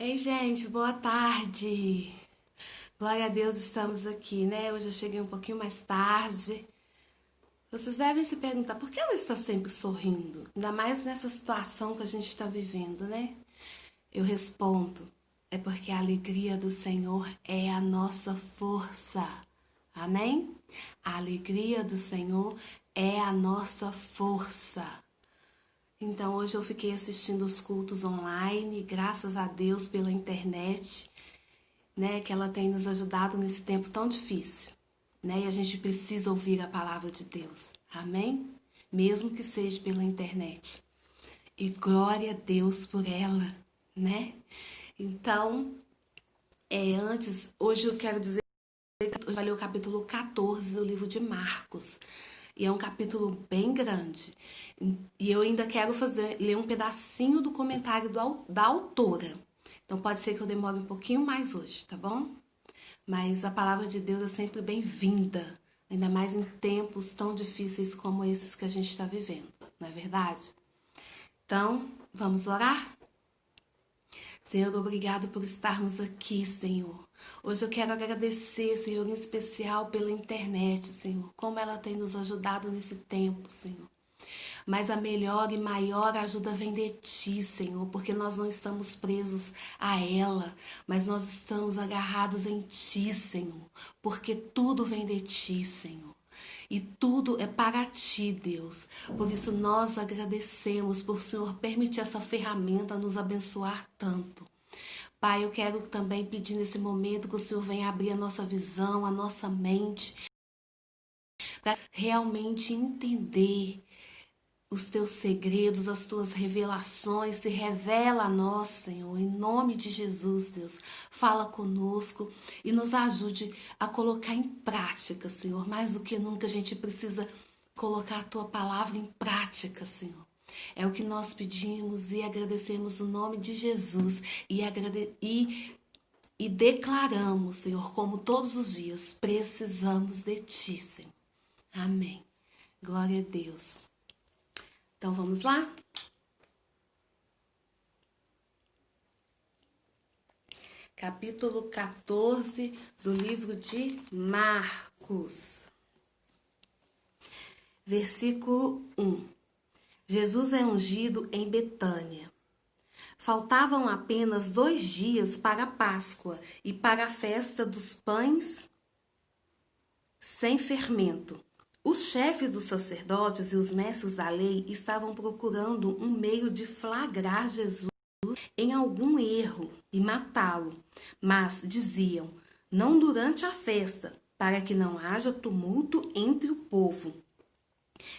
Ei, gente, boa tarde. Glória a Deus, estamos aqui, né? Hoje eu cheguei um pouquinho mais tarde. Vocês devem se perguntar por que ela está sempre sorrindo, ainda mais nessa situação que a gente está vivendo, né? Eu respondo, é porque a alegria do Senhor é a nossa força. Amém? A alegria do Senhor é a nossa força. Então hoje eu fiquei assistindo os cultos online, graças a Deus pela internet, né, que ela tem nos ajudado nesse tempo tão difícil, né? E a gente precisa ouvir a palavra de Deus. Amém? Mesmo que seja pela internet. E glória a Deus por ela, né? Então, hoje eu quero dizer eu falei o capítulo 14 do livro de Marcos. E é um capítulo bem grande. E eu ainda quero ler um pedacinho do comentário da autora. Então pode ser que eu demore um pouquinho mais hoje, tá bom? Mas a palavra de Deus é sempre bem-vinda. Ainda mais em tempos tão difíceis como esses que a gente está vivendo. Não é verdade? Então, vamos orar? Senhor, obrigado por estarmos aqui, Senhor. Hoje eu quero agradecer, Senhor, em especial pela internet, Senhor, como ela tem nos ajudado nesse tempo, Senhor. Mas a melhor e maior ajuda vem de Ti, Senhor, porque nós não estamos presos a ela, mas nós estamos agarrados em Ti, Senhor, porque tudo vem de Ti, Senhor. E tudo é para Ti, Deus. Por isso nós agradecemos por o Senhor permitir essa ferramenta nos abençoar tanto. Pai, eu quero também pedir nesse momento que o Senhor venha abrir a nossa visão, a nossa mente, para realmente entender os teus segredos, as tuas revelações, se revela a nós, Senhor, em nome de Jesus, Deus. Fala conosco e nos ajude a colocar em prática, Senhor. Mais do que nunca a gente precisa colocar a tua palavra em prática, Senhor. É o que nós pedimos e agradecemos no nome de Jesus e declaramos, Senhor, como todos os dias, precisamos de Ti, Senhor. Amém. Glória a Deus. Então vamos lá? Capítulo 14 do livro de Marcos. Versículo 1. Jesus é ungido em Betânia. Faltavam apenas 2 dias para a Páscoa e para a festa dos pães sem fermento. Os chefes dos sacerdotes e os mestres da lei estavam procurando um meio de flagrar Jesus em algum erro e matá-lo, mas diziam: não durante a festa, para que não haja tumulto entre o povo.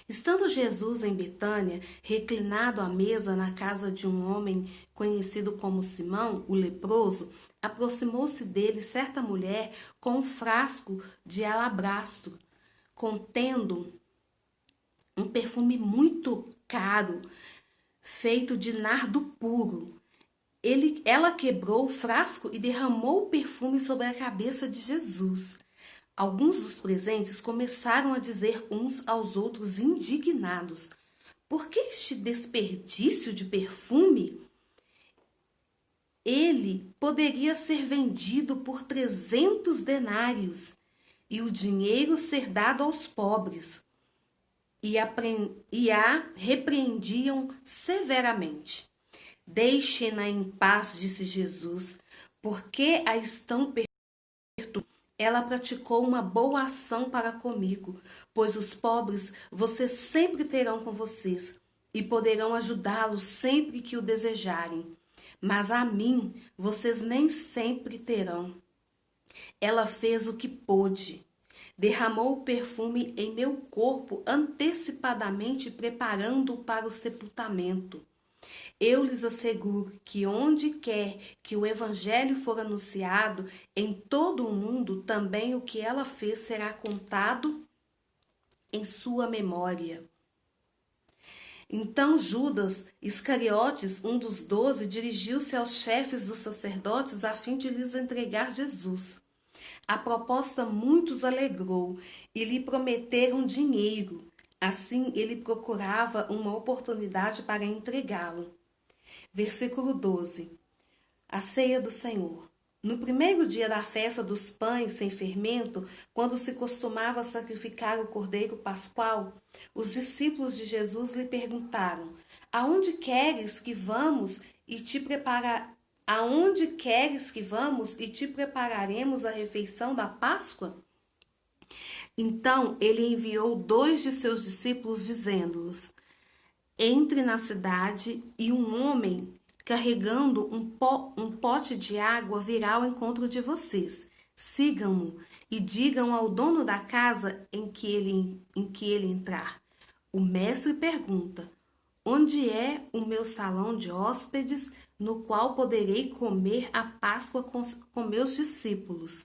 Estando Jesus em Betânia, reclinado à mesa na casa de um homem conhecido como Simão, o leproso, aproximou-se dele certa mulher com um frasco de alabastro, contendo um perfume muito caro, feito de nardo puro. Ela quebrou o frasco e derramou o perfume sobre a cabeça de Jesus. Alguns dos presentes começaram a dizer uns aos outros indignados: por que este desperdício de perfume? Ele poderia ser vendido por 300 denários e o dinheiro ser dado aos pobres. E a repreendiam severamente. Deixem-na em paz, disse Jesus, porque a estão perturbando. Ela praticou uma boa ação para comigo, pois os pobres vocês sempre terão com vocês e poderão ajudá-los sempre que o desejarem. Mas a mim vocês nem sempre terão. Ela fez o que pôde. Derramou o perfume em meu corpo, antecipadamente preparando-o para o sepultamento. Eu lhes asseguro que onde quer que o evangelho for anunciado, em todo o mundo, também o que ela fez será contado em sua memória. Então Judas Iscariotes, um dos 12, dirigiu-se aos chefes dos sacerdotes a fim de lhes entregar Jesus. A proposta muitos alegrou e lhe prometeram dinheiro. Assim ele procurava uma oportunidade para entregá-lo. Versículo 12. A ceia do Senhor. No primeiro dia da festa dos pães sem fermento, quando se costumava sacrificar o cordeiro pascual, os discípulos de Jesus lhe perguntaram: Aonde queres que vamos e te preparar? Aonde queres que vamos e te prepararemos a refeição da Páscoa? Então ele enviou 2 de seus discípulos, dizendo-lhes: Entre na cidade e um homem carregando um pote de água virá ao encontro de vocês. Sigam-no e digam ao dono da casa em que ele entrar. O mestre pergunta: Onde é o meu salão de hóspedes, no qual poderei comer a Páscoa com meus discípulos?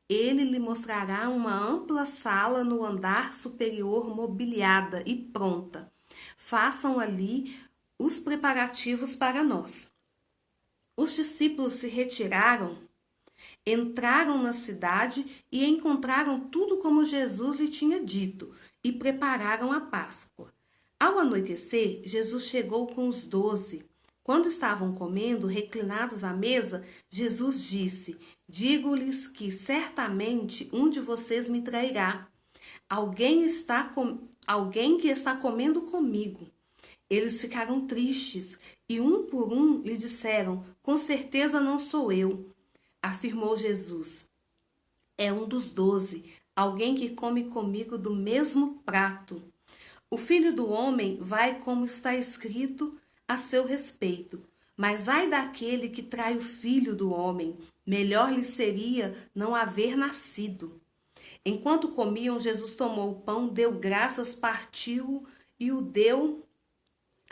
Ele lhe mostrará uma ampla sala no andar superior, mobiliada e pronta. Façam ali os preparativos para nós. Os discípulos se retiraram, entraram na cidade e encontraram tudo como Jesus lhe tinha dito e prepararam a Páscoa. Ao anoitecer, Jesus chegou com os 12. Quando estavam comendo, reclinados à mesa, Jesus disse: Digo-lhes que certamente um de vocês me trairá. Alguém que está comendo comigo. Eles ficaram tristes e um por um lhe disseram: Com certeza não sou eu. Afirmou Jesus: É um dos 12, alguém que come comigo do mesmo prato. O Filho do Homem vai como está escrito a seu respeito. Mas ai daquele que trai o Filho do Homem, melhor lhe seria não haver nascido. Enquanto comiam, Jesus tomou o pão, deu graças, partiu e o deu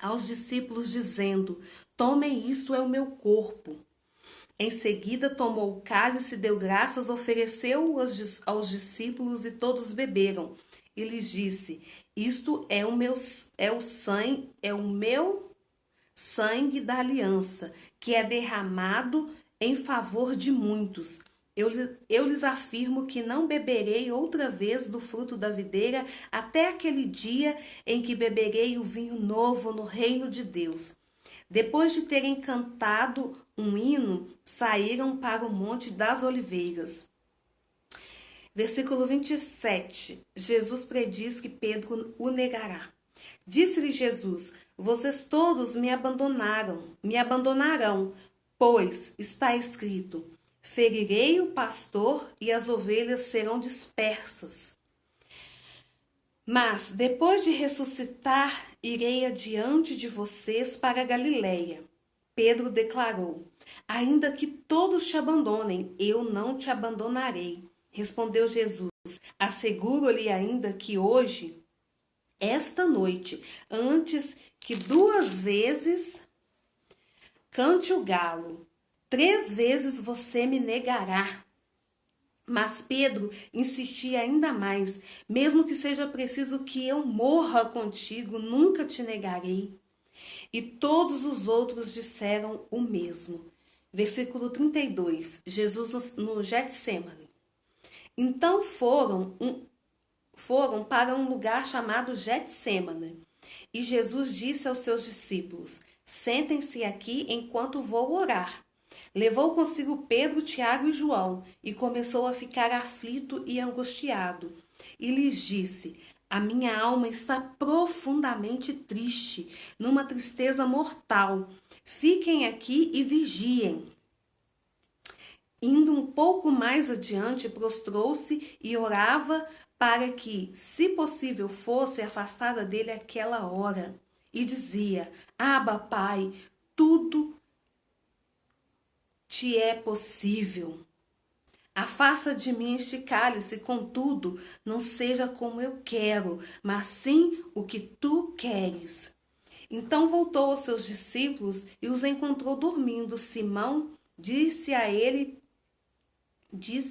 aos discípulos, dizendo: Tomem, isto é o meu corpo. Em seguida tomou o cálice, deu graças, ofereceu-o aos discípulos e todos beberam. E lhes disse: Isto é o meu sangue da aliança, que é derramado em favor de muitos. Eu lhes afirmo que não beberei outra vez do fruto da videira até aquele dia em que beberei o vinho novo no reino de Deus. Depois de terem cantado um hino, saíram para o Monte das Oliveiras. Versículo 27. Jesus prediz que Pedro o negará. Disse-lhe Jesus: Vocês todos me abandonarão, pois está escrito: Ferirei o pastor e as ovelhas serão dispersas. Mas, depois de ressuscitar, irei adiante de vocês para a Galileia. Pedro declarou: Ainda que todos te abandonem, eu não te abandonarei. Respondeu Jesus: Asseguro-lhe ainda que hoje, esta noite, antes que 2 vezes cante o galo, 3 vezes você me negará. Mas Pedro insistia ainda mais: Mesmo que seja preciso que eu morra contigo, nunca te negarei. E todos os outros disseram o mesmo. Versículo 32, Jesus no Getsêmani. Então foram para um lugar chamado Getsêmani. E Jesus disse aos seus discípulos: Sentem-se aqui enquanto vou orar. Levou consigo Pedro, Tiago e João e começou a ficar aflito e angustiado. E lhes disse: A minha alma está profundamente triste, numa tristeza mortal. Fiquem aqui e vigiem. Indo um pouco mais adiante, prostrou-se e orava para que, se possível fosse, afastada dele aquela hora. E dizia: Abba, Pai, tudo te é possível. Afasta de mim este cálice, contudo, não seja como eu quero, mas sim o que tu queres. Então voltou aos seus discípulos e os encontrou dormindo. Simão disse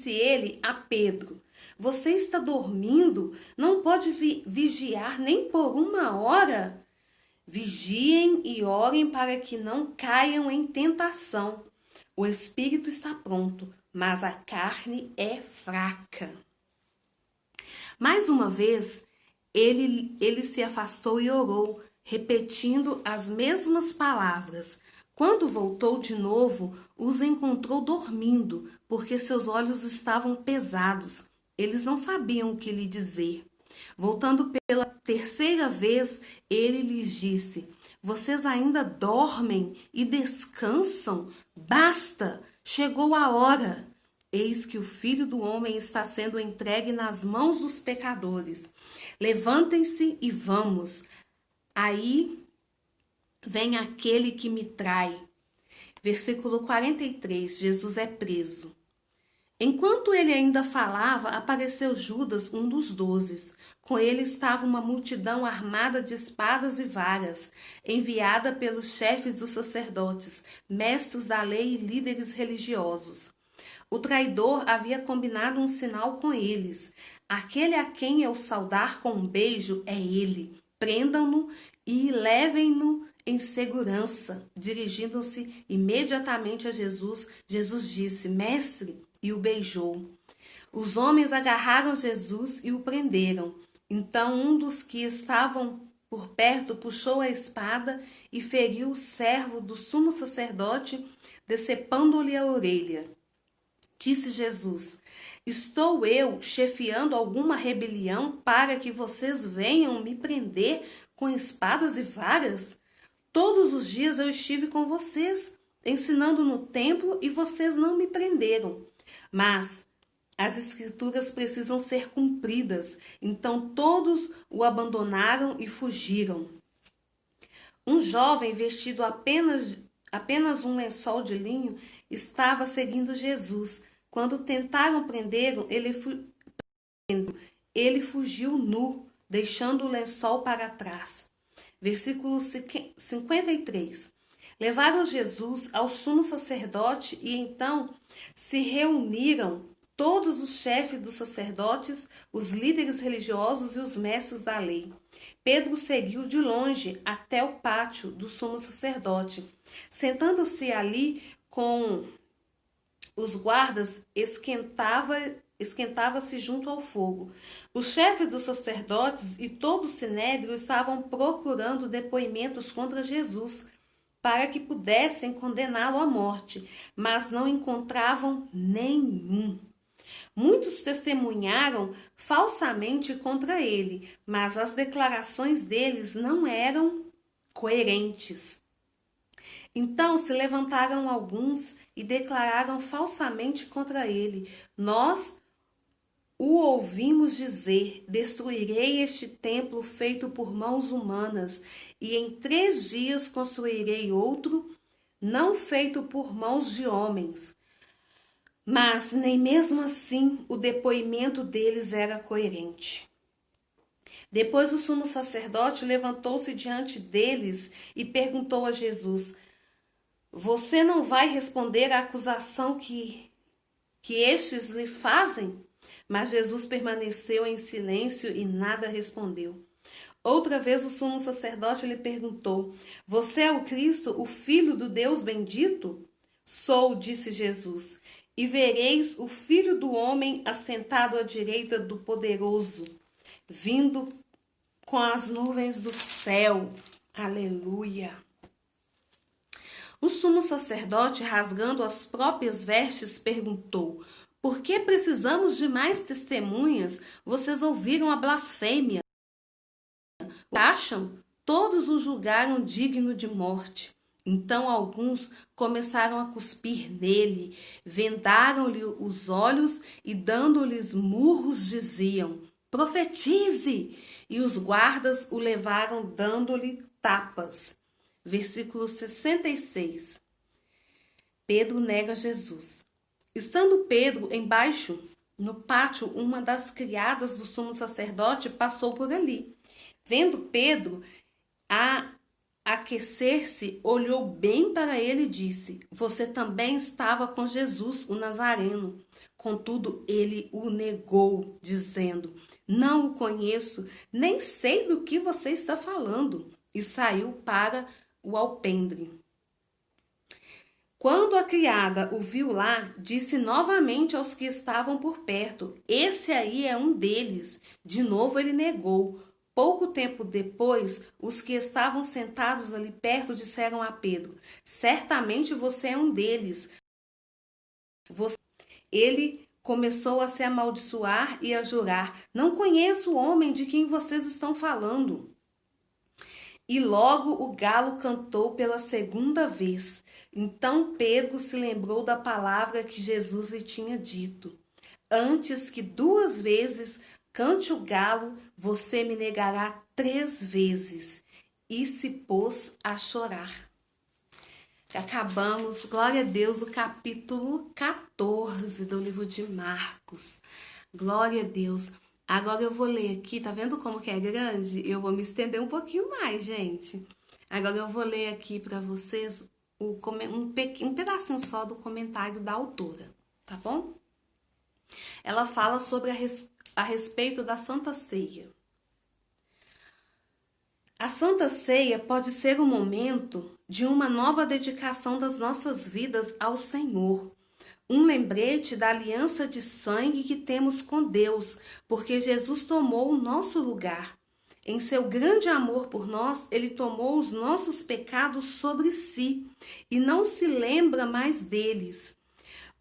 ele a Pedro: Você está dormindo? Não pode vigiar nem por 1 hora? Vigiem e orem para que não caiam em tentação. O espírito está pronto, mas a carne é fraca. Mais uma vez, ele se afastou e orou, repetindo as mesmas palavras. Quando voltou de novo, os encontrou dormindo, porque seus olhos estavam pesados. Eles não sabiam o que lhe dizer. Voltando pela terceira vez, ele lhes disse: Vocês ainda dormem e descansam? Basta! Chegou a hora. Eis que o Filho do Homem está sendo entregue nas mãos dos pecadores. Levantem-se e vamos. Aí vem aquele que me trai. Versículo 43, Jesus é preso. Enquanto ele ainda falava, apareceu Judas, um dos 12. Com ele estava uma multidão armada de espadas e varas, enviada pelos chefes dos sacerdotes, mestres da lei e líderes religiosos. O traidor havia combinado um sinal com eles. Aquele a quem eu saudar com um beijo é ele. Prendam-no e levem-no em segurança. Dirigindo-se imediatamente a Jesus, Jesus disse: Mestre, e o beijou. Os homens agarraram Jesus e o prenderam. Então um dos que estavam por perto puxou a espada e feriu o servo do sumo sacerdote, decepando-lhe a orelha. Disse Jesus: Estou eu chefiando alguma rebelião para que vocês venham me prender com espadas e varas? Todos os dias eu estive com vocês, ensinando no templo, e vocês não me prenderam. Mas as escrituras precisam ser cumpridas. Então todos o abandonaram e fugiram. Um jovem vestido apenas um lençol de linho estava seguindo Jesus. Quando tentaram prendê-lo, ele fugiu nu, deixando o lençol para trás. Versículo 53. Levaram Jesus ao sumo sacerdote e então se reuniram todos os chefes dos sacerdotes, os líderes religiosos e os mestres da lei. Pedro seguiu de longe até o pátio do sumo sacerdote. Sentando-se ali com os guardas, esquentava-se junto ao fogo. Os chefes dos sacerdotes e todo o sinédrio estavam procurando depoimentos contra Jesus, para que pudessem condená-lo à morte, mas não encontravam nenhum. Muitos testemunharam falsamente contra ele, mas as declarações deles não eram coerentes. Então se levantaram alguns e declararam falsamente contra ele: Nós o ouvimos dizer: Destruirei este templo feito por mãos humanas, e em 3 dias construirei outro, não feito por mãos de homens. Mas nem mesmo assim o depoimento deles era coerente. Depois o sumo sacerdote levantou-se diante deles e perguntou a Jesus: Você não vai responder à acusação que estes lhe fazem? Mas Jesus permaneceu em silêncio e nada respondeu. Outra vez o sumo sacerdote lhe perguntou: Você é o Cristo, o Filho do Deus bendito? Sou, disse Jesus, e vereis o Filho do Homem assentado à direita do Poderoso, vindo com as nuvens do céu. Aleluia! O sumo sacerdote, rasgando as próprias vestes, perguntou: Por que precisamos de mais testemunhas? Vocês ouviram a blasfêmia. O acham? Todos o julgaram digno de morte. Então alguns começaram a cuspir nele, vendaram-lhe os olhos e, dando-lhes murros, diziam: Profetize! E os guardas o levaram dando-lhe tapas. Versículo 66. Pedro nega Jesus. Estando Pedro embaixo, no pátio, uma das criadas do sumo sacerdote passou por ali. Vendo Pedro aquecer-se, olhou bem para ele e disse: Você também estava com Jesus, o Nazareno. Contudo, ele o negou, dizendo: Não o conheço, nem sei do que você está falando. E saiu para o alpendre. Quando a criada o viu lá, disse novamente aos que estavam por perto: Esse aí é um deles. De novo ele negou. Pouco tempo depois, os que estavam sentados ali perto disseram a Pedro: Certamente você é um deles. Ele começou a se amaldiçoar e a jurar: Não conheço o homem de quem vocês estão falando. E logo o galo cantou pela segunda vez. Então Pedro se lembrou da palavra que Jesus lhe tinha dito: Antes que 2 vezes cante o galo, você me negará 3 vezes. E se pôs a chorar. Acabamos, glória a Deus, o capítulo 14 do livro de Marcos. Glória a Deus. Agora eu vou ler aqui, tá vendo como que é grande? Eu vou me estender um pouquinho mais, gente. Agora eu vou ler aqui para vocês um pedacinho só do comentário da autora, tá bom? Ela fala sobre a respeito da Santa Ceia. A Santa Ceia pode ser o momento de uma nova dedicação das nossas vidas ao Senhor. Um lembrete da aliança de sangue que temos com Deus, porque Jesus tomou o nosso lugar. Em seu grande amor por nós, ele tomou os nossos pecados sobre si e não se lembra mais deles.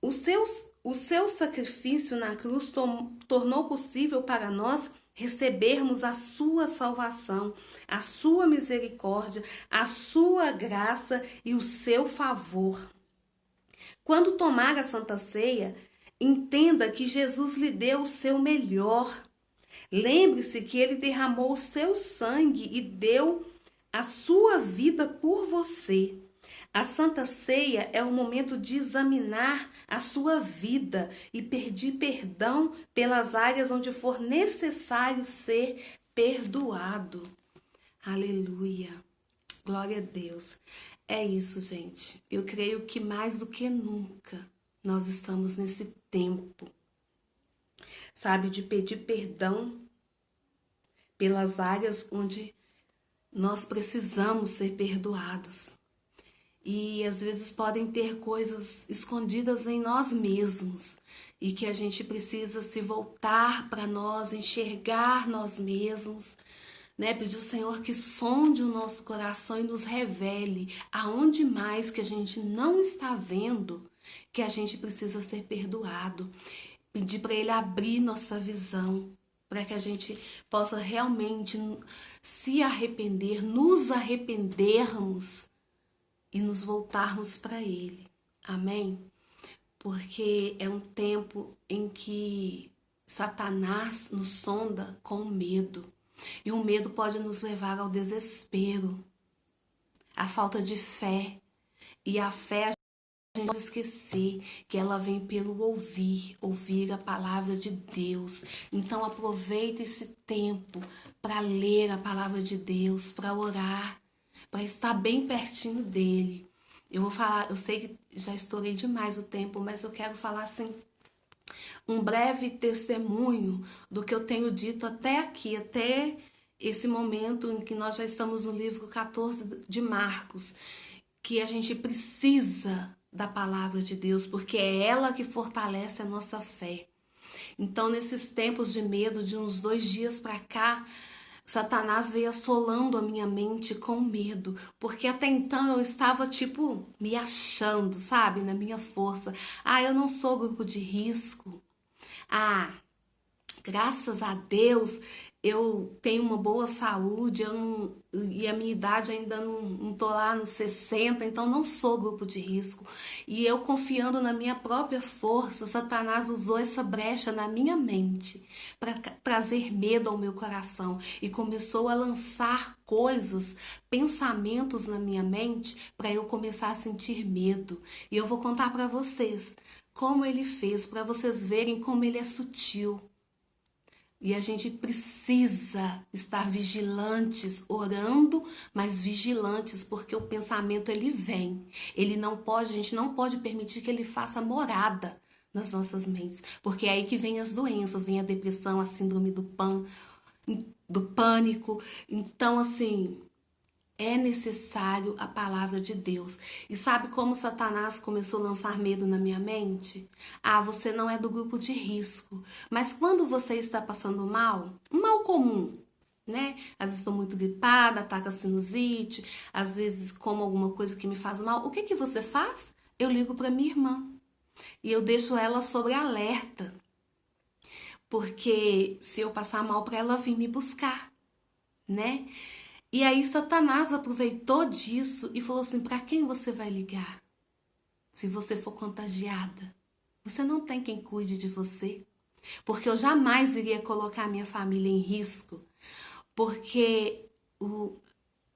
O seu sacrifício na cruz tornou possível para nós recebermos a sua salvação, a sua misericórdia, a sua graça e o seu favor. Quando tomar a Santa Ceia, entenda que Jesus lhe deu o seu melhor. Lembre-se que ele derramou o seu sangue e deu a sua vida por você. A Santa Ceia é o momento de examinar a sua vida e pedir perdão pelas áreas onde for necessário ser perdoado. Aleluia. Glória a Deus. É isso, gente. Eu creio que mais do que nunca nós estamos nesse tempo, sabe, de pedir perdão pelas áreas onde nós precisamos ser perdoados. E às vezes podem ter coisas escondidas em nós mesmos e que a gente precisa se voltar para nós, enxergar nós mesmos, né? Pedir ao Senhor que sonde o nosso coração e nos revele aonde mais que a gente não está vendo que a gente precisa ser perdoado. Pedir para Ele abrir nossa visão, para que a gente possa realmente se arrepender, nos arrependermos e nos voltarmos para Ele. Amém? Porque é um tempo em que Satanás nos sonda com medo. E o medo pode nos levar ao desespero, à falta de fé. E a fé a gente não pode esquecer que ela vem pelo ouvir a palavra de Deus. Então aproveita esse tempo para ler a palavra de Deus, para orar, para estar bem pertinho dele. Eu vou falar, eu sei que já estourei demais o tempo, mas eu quero falar assim, um breve testemunho do que eu tenho dito até aqui, até esse momento em que nós já estamos no livro 14 de Marcos, que a gente precisa da palavra de Deus, porque é ela que fortalece a nossa fé. Então, nesses tempos de medo, de uns 2 dias para cá, Satanás veio assolando a minha mente com medo, porque até então eu estava tipo me achando, sabe, na minha força. Ah, eu não sou grupo de risco. Ah, graças a Deus eu tenho uma boa saúde, e a minha idade ainda não tô lá nos 60, então não sou grupo de risco. E eu confiando na minha própria força, Satanás usou essa brecha na minha mente para trazer medo ao meu coração e começou a lançar coisas, pensamentos na minha mente para eu começar a sentir medo. E eu vou contar para vocês como ele fez, para vocês verem como ele é sutil. E a gente precisa estar vigilantes, orando, mas vigilantes, porque o pensamento ele vem. Ele não pode, a gente não pode permitir que ele faça morada nas nossas mentes, porque é aí que vem as doenças, vem a depressão, a síndrome do pânico. Então, assim, é necessário a palavra de Deus. E sabe como Satanás começou a lançar medo na minha mente? Ah, você não é do grupo de risco. Mas quando você está passando mal, um mal comum, né? Às vezes estou muito gripada, ataca a sinusite, às vezes como alguma coisa que me faz mal. O que que você faz? Eu ligo para minha irmã e eu deixo ela sobre alerta, porque se eu passar mal para ela vir me buscar, né? E aí Satanás aproveitou disso e falou assim: para quem você vai ligar? Se você for contagiada, você não tem quem cuide de você, porque eu jamais iria colocar a minha família em risco, porque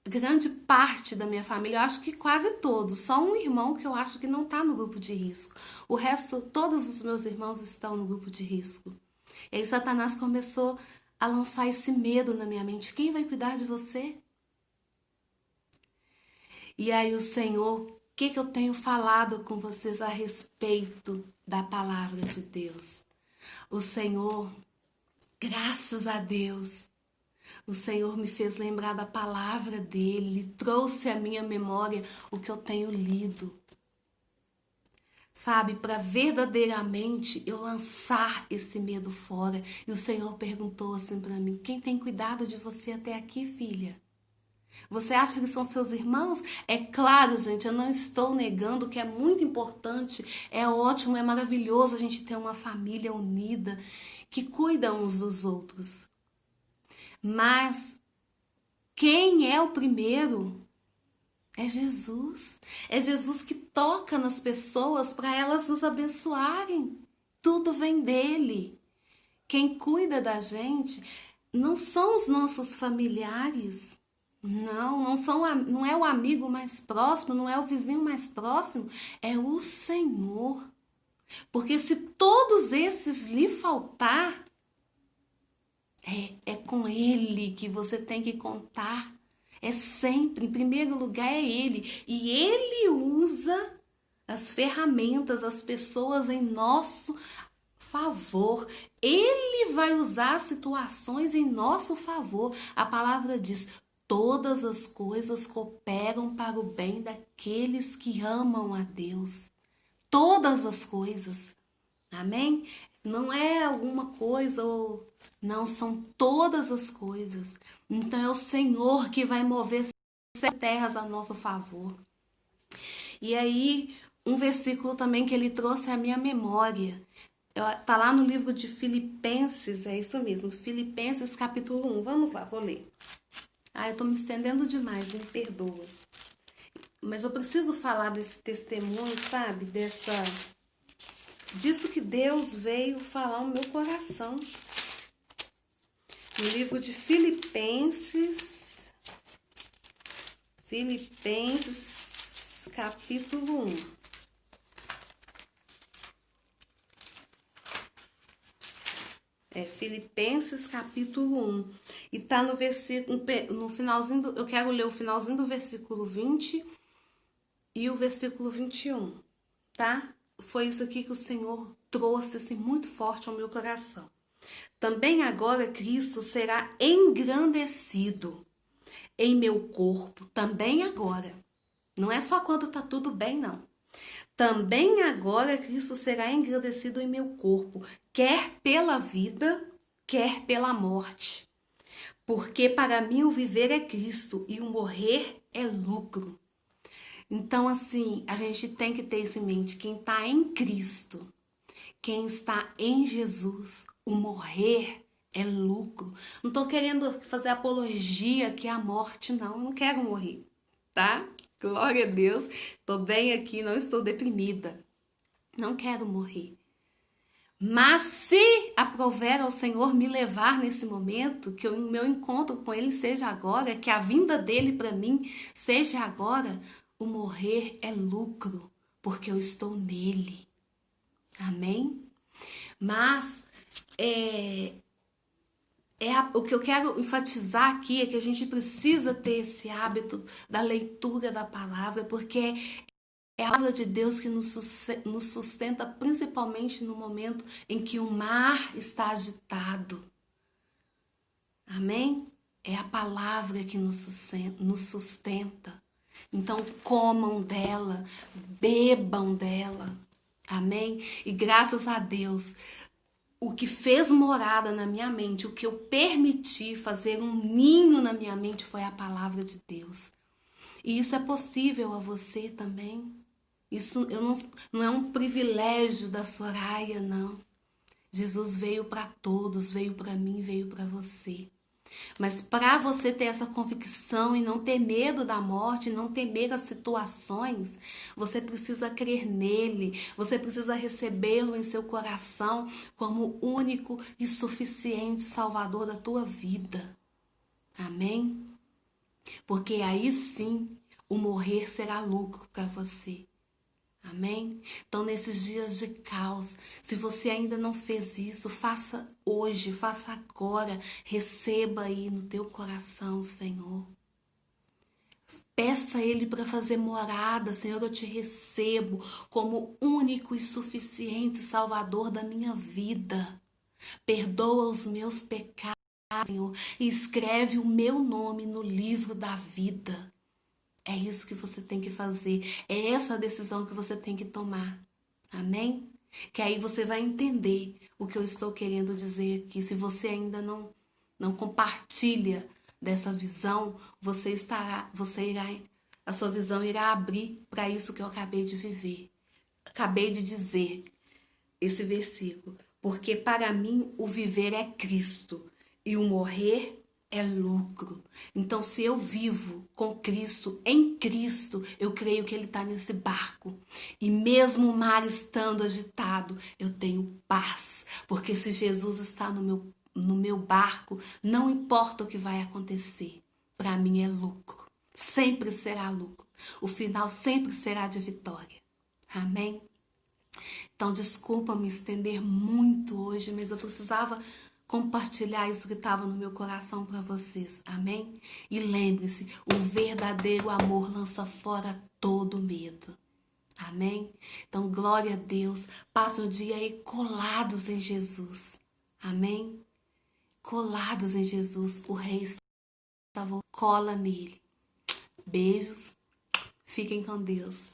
grande parte da minha família, eu acho que quase todos, só um irmão que eu acho que não está no grupo de risco. O resto, todos os meus irmãos estão no grupo de risco. E aí Satanás começou a lançar esse medo na minha mente: quem vai cuidar de você? E aí o Senhor, o que eu tenho falado com vocês a respeito da palavra de Deus? O Senhor, graças a Deus, o Senhor me fez lembrar da palavra dele, trouxe à minha memória o que eu tenho lido. Sabe, para verdadeiramente eu lançar esse medo fora. E o Senhor perguntou assim para mim: quem tem cuidado de você até aqui, filha? Você acha que são seus irmãos? É claro, gente, eu não estou negando que é muito importante, é ótimo, é maravilhoso a gente ter uma família unida, que cuida uns dos outros. Mas quem é o primeiro? É Jesus. É Jesus que toca nas pessoas para elas nos abençoarem. Tudo vem dele. Quem cuida da gente não são os nossos familiares. Não é o amigo mais próximo, não é o vizinho mais próximo, é o Senhor. Porque se todos esses lhe faltar, é com Ele que você tem que contar. É sempre, em primeiro lugar, é Ele. E Ele usa as ferramentas, as pessoas em nosso favor. Ele vai usar situações em nosso favor. A palavra diz: todas as coisas cooperam para o bem daqueles que amam a Deus. Todas as coisas. Amém? Não é alguma coisa ou... Não, são todas as coisas. Então é o Senhor que vai mover terras a nosso favor. E aí, um versículo também que ele trouxe à minha memória. Tá lá no livro de Filipenses, é isso mesmo, Filipenses capítulo 1. Vamos lá, vou ler. Eu tô me estendendo demais, me perdoa. Mas eu preciso falar desse testemunho, sabe? Disso que Deus veio falar no meu coração. No livro de Filipenses, capítulo 1. Filipenses capítulo 1. E tá no versículo, no finalzinho, eu quero ler o finalzinho do versículo 20 e o versículo 21, tá? Foi isso aqui que o Senhor trouxe assim, muito forte ao meu coração. Também agora Cristo será engrandecido em meu corpo, também agora. Não é só quando tá tudo bem, não. Também agora Cristo será engrandecido em meu corpo, quer pela vida, quer pela morte. Porque para mim o viver é Cristo e o morrer é lucro. Então, assim, a gente tem que ter isso em mente. Quem está em Cristo, quem está em Jesus, o morrer é lucro. Não estou querendo fazer apologia que é a morte, não. Eu não quero morrer, tá? Glória a Deus. Estou bem aqui, não estou deprimida. Não quero morrer. Mas se aprover ao Senhor me levar nesse momento, que o meu encontro com Ele seja agora, que a vinda dEle para mim seja agora, o morrer é lucro, porque eu estou nele. Amém? Mas o que eu quero enfatizar aqui é que a gente precisa ter esse hábito da leitura da palavra, porque é a palavra de Deus que nos sustenta principalmente no momento em que o mar está agitado. Amém? É a palavra que nos sustenta. Então comam dela, bebam dela. Amém? E graças a Deus, o que fez morada na minha mente, o que eu permiti fazer um ninho na minha mente foi a palavra de Deus. E isso é possível a você também. Isso não é um privilégio da Soraya, não. Jesus veio para todos, veio para mim, veio para você. Mas para você ter essa convicção e não ter medo da morte, não temer as situações, você precisa crer nele, você precisa recebê-lo em seu coração como único e suficiente Salvador da tua vida. Amém? Porque aí sim o morrer será lucro para você. Amém? Então, nesses dias de caos, se você ainda não fez isso, faça hoje, faça agora. Receba aí no teu coração, Senhor. Peça a Ele para fazer morada. Senhor, eu te recebo como único e suficiente Salvador da minha vida. Perdoa os meus pecados, Senhor, e escreve o meu nome no livro da vida. É isso que você tem que fazer. É essa a decisão que você tem que tomar. Amém? Que aí você vai entender o que eu estou querendo dizer aqui. Se você ainda não compartilha dessa visão, a sua visão irá abrir para isso que eu acabei de viver. Acabei de dizer esse versículo. Porque para mim o viver é Cristo e o morrer é lucro. Então, se eu vivo com Cristo, em Cristo, eu creio que Ele está nesse barco. E mesmo o mar estando agitado, eu tenho paz. Porque se Jesus está no meu barco, não importa o que vai acontecer. Para mim é lucro. Sempre será lucro. O final sempre será de vitória. Amém? Então, desculpa me estender muito hoje, mas eu precisava compartilhar isso que estava no meu coração para vocês. Amém? E lembre-se, o verdadeiro amor lança fora todo medo. Amém? Então, glória a Deus. Passem o dia aí colados em Jesus. Amém? Colados em Jesus. O Rei está, cola nele. Beijos. Fiquem com Deus.